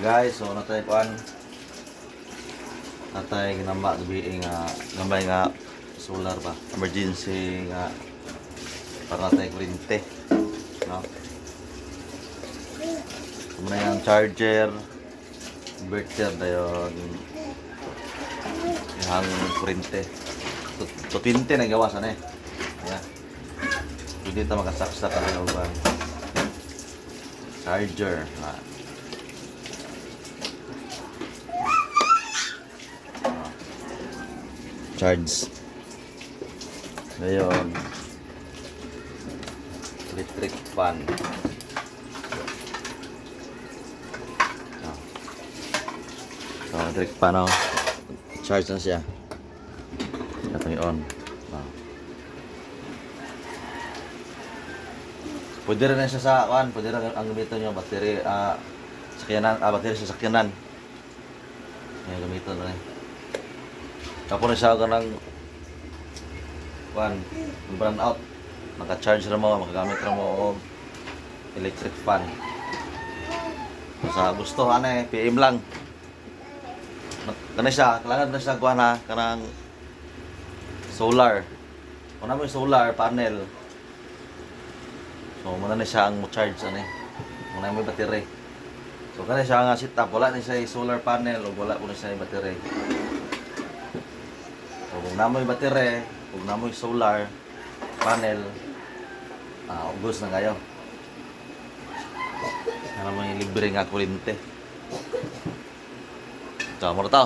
Guys, so natay kuan. Natay ginamba gabi nga gambay nga solar ba. Emergency nga para natay kuryente. No? Muna yung charger, inverter dayon yung kuryente. 20 na gawa sana eh. Ayan. Hindi ito makasaksa talaga ang charger. Charge. Ngayon, electric fan. So, electric fan ako. Charge na siya. Ito yung on. Pwede rin siya sa kuan, pwede rin ang gamitin nyo battery sakyanan, battery sa sakyanan. Ayan, gamitin na rin. Tapos na siya ng kuan, burn out. Maka-charge na mo, makagamit na mo og electric fan. Sa gusto ana PM lang. Kana siya, kailangan na siya kuan ha, kanang solar. Kung naman yung solar panel. So, muna na siya ang charge ani. Muna may battery. So, kana siya nga setup, wala na siya solar panel o wala po na siya battery. So, kung namoy battery, kung namoy solar panel, ubos na kayo. Ano mo yung libre nga kuryente. So, muna to.